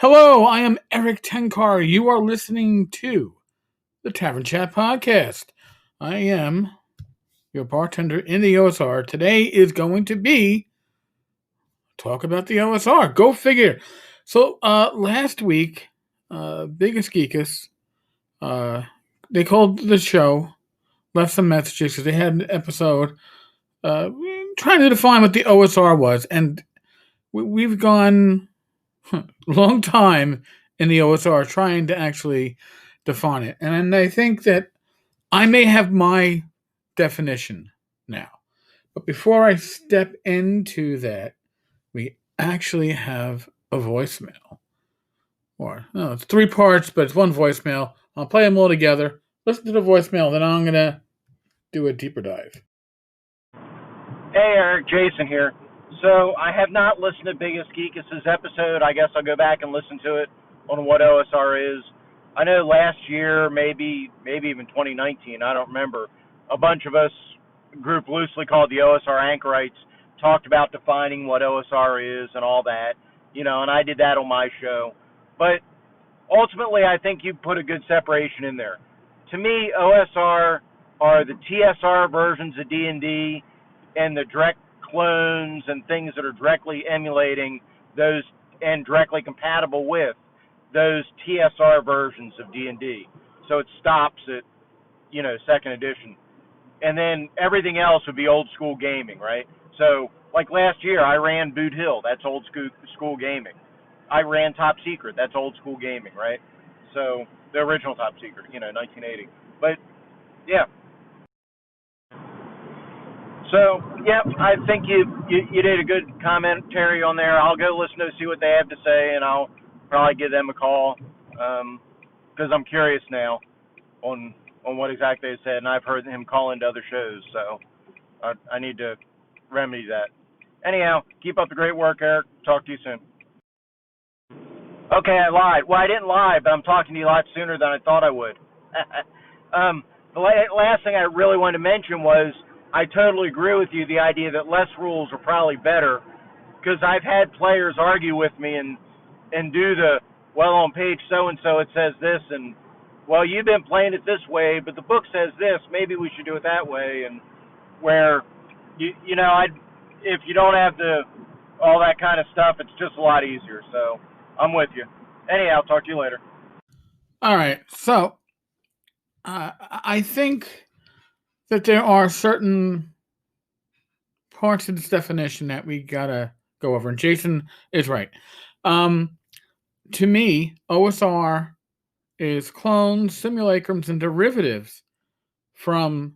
Hello, I am Eric Tenkar. You are listening to the Tavern Chat Podcast. I am your bartender in the OSR. Today is going to be talk about the OSR. Go figure. So last week, Biggest Geekus, they called the show, left some messages because they had an episode trying to define what the OSR was, and we've gone long time in the OSR trying to actually define it. And I think that I may have my definition now. But before I step into that, we actually have a voicemail. Or, no, it's three parts, but it's one voicemail. I'll play them all together. Listen to the voicemail, then I'm going to do a deeper dive. Hey Eric, Jason here. So I have not listened to Biggest Geekus' episode. I guess I'll go back and listen to it on what OSR is. I know last year, maybe even 2019, I don't remember, a bunch of us, a group loosely called the OSR Anchorites, talked about defining what OSR is and all that, and I did that on my show. But ultimately, I think you put a good separation in there. To me, OSR are the TSR versions of D&D and the direct clones and things that are directly emulating those and directly compatible with those TSR versions of D&D. So it stops at, second edition. And then everything else would be old school gaming, right? So like last year, I ran Boot Hill. That's old school gaming. I ran Top Secret. That's old school gaming, right? So the original Top Secret, 1980. But yeah. So, yeah, I think you did a good commentary on there. I'll go listen to see what they have to say, and I'll probably give them a call because I'm curious now on what exactly they said, and I've heard him call into other shows, so I need to remedy that. Anyhow, keep up the great work, Eric. Talk to you soon. Okay, I lied. Well, I didn't lie, but I'm talking to you a lot sooner than I thought I would. The last thing I really wanted to mention was I totally agree with you, the idea that less rules are probably better, because I've had players argue with me and do on page so-and-so it says this, and, well, you've been playing it this way, but the book says this, maybe we should do it that way, and where, if you don't have all that kind of stuff, it's just a lot easier, so I'm with you. Anyhow, I'll talk to you later. All right, so I think that there are certain parts of this definition that we gotta go over, and Jason is right. To me, OSR is clones, simulacrums, and derivatives from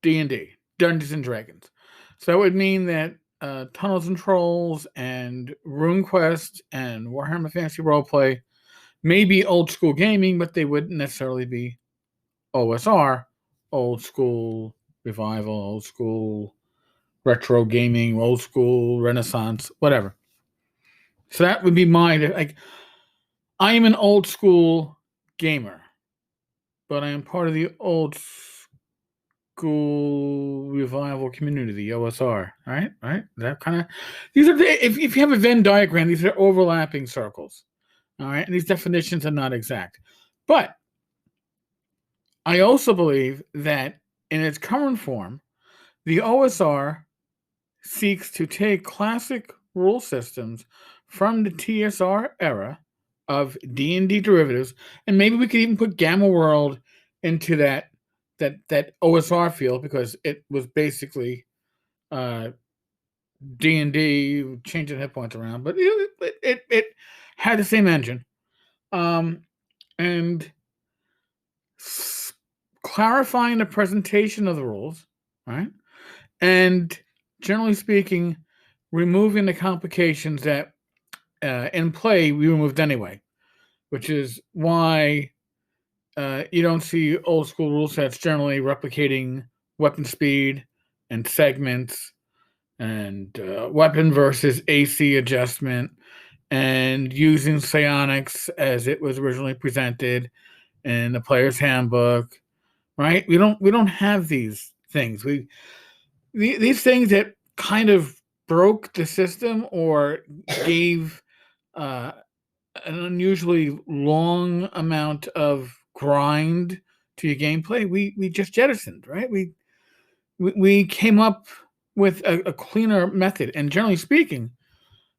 D&D, Dungeons and Dragons. So that would mean that Tunnels and Trolls and RuneQuest and Warhammer Fantasy Roleplay may be old school gaming, but they wouldn't necessarily be OSR, old school revival, old school retro gaming, old school Renaissance, whatever. So that would be mine. I am an old school gamer, but I am part of the old school revival community, the OSR. Right? That kind of these are if you have a Venn diagram, these are overlapping circles. All right, and these definitions are not exact, but I also believe that in its current form, the OSR seeks to take classic rule systems from the TSR era of D&D derivatives, and maybe we could even put Gamma World into that OSR field, because it was basically D&D changing hit points around, but it had the same engine, and clarifying the presentation of the rules, right? And generally speaking, removing the complications that in play we removed anyway, which is why you don't see old school rule sets generally replicating weapon speed and segments and weapon versus AC adjustment and using psionics as it was originally presented in the player's handbook, right? We don't have these things. These things that kind of broke the system or gave an unusually long amount of grind to your gameplay, we just jettisoned, right? We came up with a cleaner method, and generally speaking,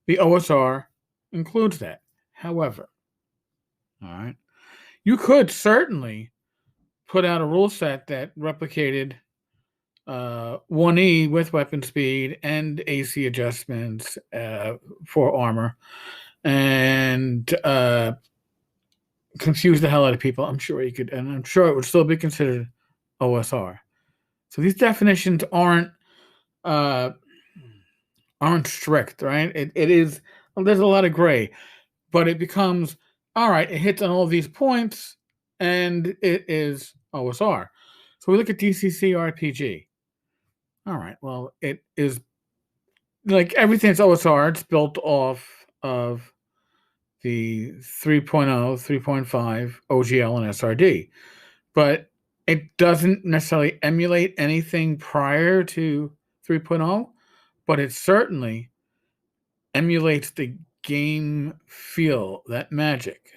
the OSR includes that. However, all right, you could certainly put out a rule set that replicated 1E with weapon speed and AC adjustments for armor, and confuse the hell out of people. I'm sure you could, and I'm sure it would still be considered OSR. So these definitions uh, aren't strict, right? It is. Well, there's a lot of gray, but it becomes all right. It hits on all these points, and it is OSR. So we look at DCC RPG. All right. Well, it is like everything's OSR. It's built off of the 3.0, 3.5 OGL and SRD, but it doesn't necessarily emulate anything prior to 3.0, but it certainly emulates the game feel, that magic.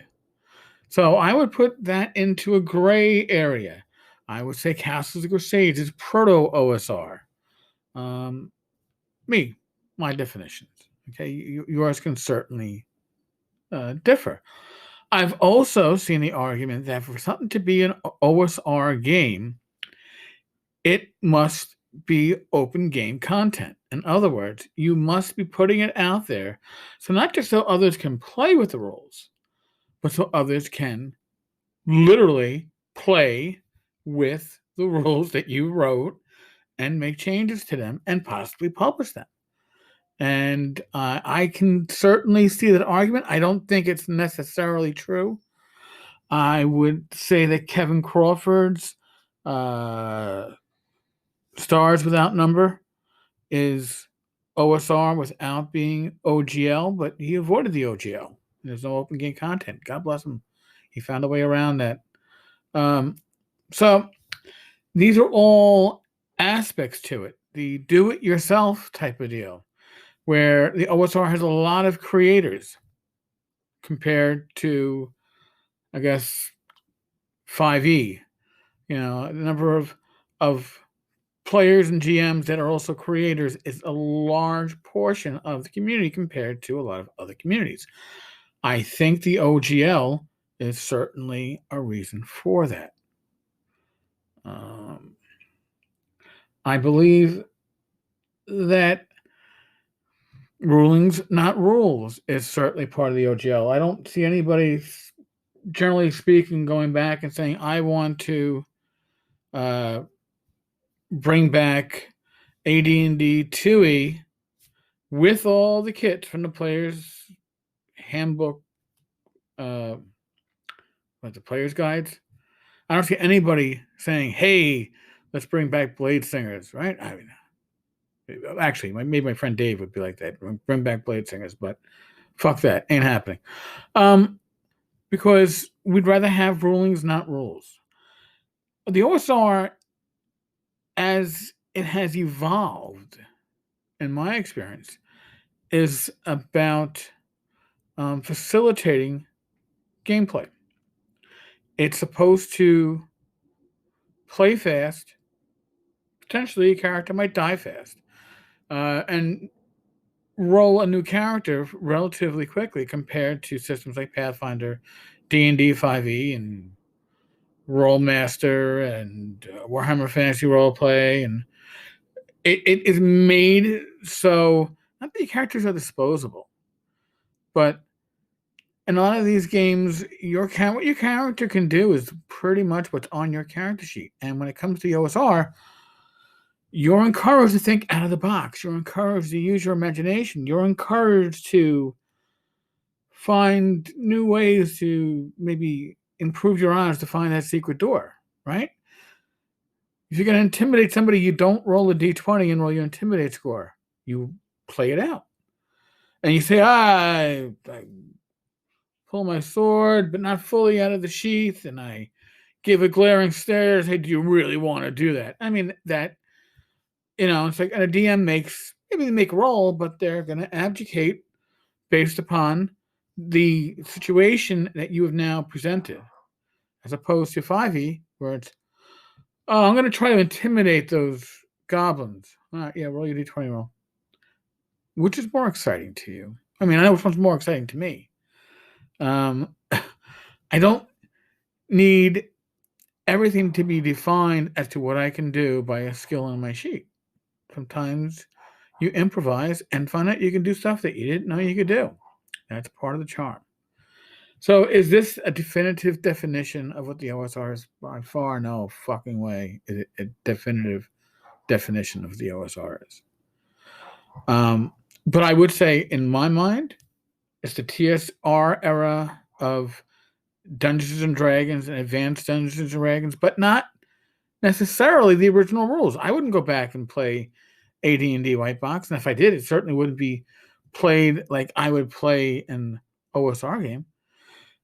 So I would put that into a gray area. I would say Castles of Crusades is proto OSR. Um, my definitions. Okay, yours can certainly differ. I've also seen the argument that for something to be an OSR game, it must be open game content. In other words, you must be putting it out there. So not just so others can play with the rules, but so others can literally play with the rules that you wrote and make changes to them and possibly publish them. And I can certainly see that argument. I don't think it's necessarily true. I would say that Kevin Crawford's uh, Stars Without Number is OSR without being OGL, but he avoided the OGL. There's no open game content. God bless him. He found a way around that. So these are all aspects to it. The do it yourself type of deal, where the OSR has a lot of creators compared to, I guess, 5E. The number of players and GMs that are also creators is a large portion of the community compared to a lot of other communities. I think the OGL is certainly a reason for that. I believe that rulings, not rules, is certainly part of the OGL. I don't see anybody, generally speaking, going back and saying, I want to bring back AD&D 2E with all the kits from the player's handbook, the player's guides. I don't see anybody saying, hey, let's bring back Blade Singers, right? I mean, actually, maybe my friend Dave would be like that. Bring back Blade Singers, but fuck that. Ain't happening. Because we'd rather have rulings, not rules. The OSR, as it has evolved, in my experience, is about facilitating gameplay. It's supposed to play fast. Potentially, a character might die fast. And roll a new character relatively quickly compared to systems like Pathfinder, D&D 5e, and Rollmaster, and Warhammer Fantasy Roleplay. And it is made so not that the characters are disposable, but in a lot of these games, what your character can do is pretty much what's on your character sheet. And when it comes to the OSR, you're encouraged to think out of the box. You're encouraged to use your imagination. You're encouraged to find new ways to maybe improve your odds to find that secret door, right? If you're going to intimidate somebody, you don't roll a d20 and roll your intimidate score. You play it out. And you say, I pull my sword, but not fully out of the sheath, and I give a glaring stare. Hey, do you really want to do that? I mean, that, it's like, and a DM maybe they make a roll, but they're going to abdicate based upon the situation that you have now presented, as opposed to 5e, where it's, oh, I'm going to try to intimidate those goblins. All right, yeah, roll your d20 roll. Which is more exciting to you? I mean, I know which one's more exciting to me. I don't need everything to be defined as to what I can do by a skill on my sheet. Sometimes you improvise and find out you can do stuff that you didn't know you could do. That's part of the charm. So is this a definitive definition of what the OSR is? By far, no fucking way is it a definitive definition of the OSR is. But I would say, in my mind, it's the TSR era of Dungeons and Dragons and advanced Dungeons and Dragons, but not necessarily the original rules. I wouldn't go back and play AD&D White Box, and if I did, it certainly wouldn't be played like I would play an OSR game.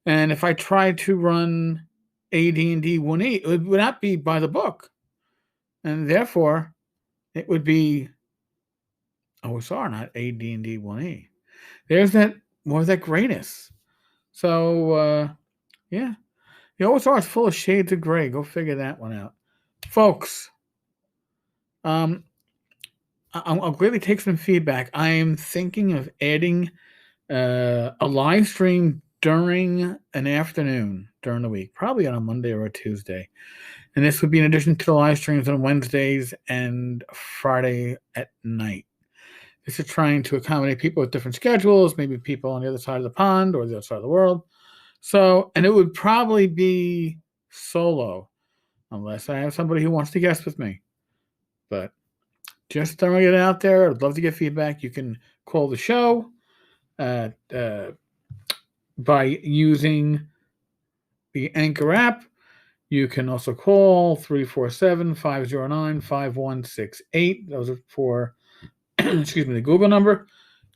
And if I tried to run AD&D 1E, it would not be by the book, and therefore it would be OSR, not AD&D 1E. There's that more of that grayness. So yeah, the OSR is full of shades of gray. Go figure that one out, folks. I'll gladly take some feedback. I am thinking of adding a live stream during an afternoon during the week, probably on a Monday or a Tuesday. And this would be in addition to the live streams on Wednesdays and Friday at night. This is trying to accommodate people with different schedules, maybe people on the other side of the pond or the other side of the world. So, and it would probably be solo, unless I have somebody who wants to guest with me. But just throwing it out there. I'd love to get feedback. You can call the show by using the Anchor app. You can also call 347-509-5168. Those are for, excuse me, the Google number.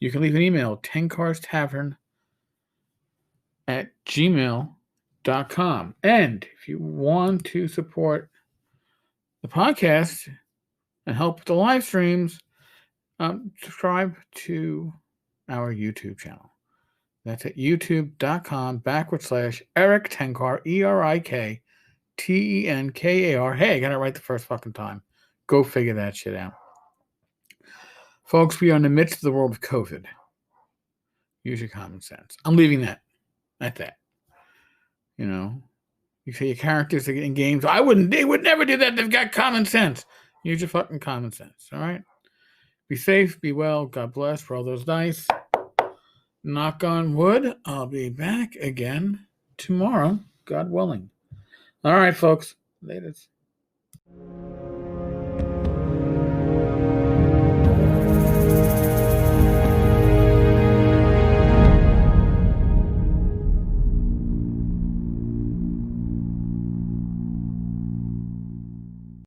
You can leave an email, tenkarstavern@gmail.com. And if you want to support the podcast and help with the live streams, subscribe to our YouTube channel. That's at youtube.com/Eric Tenkar, ERIKTENKAR. Hey, I got it right the first fucking time. Go figure that shit out. Folks, we are in the midst of the world of COVID. Use your common sense. I'm leaving that at that. You know, you say your characters in games, they would never do that. They've got common sense. Use your fucking common sense, all right? Be safe, be well, God bless, roll those dice. Knock on wood, I'll be back again tomorrow, God willing. All right, folks. Laters.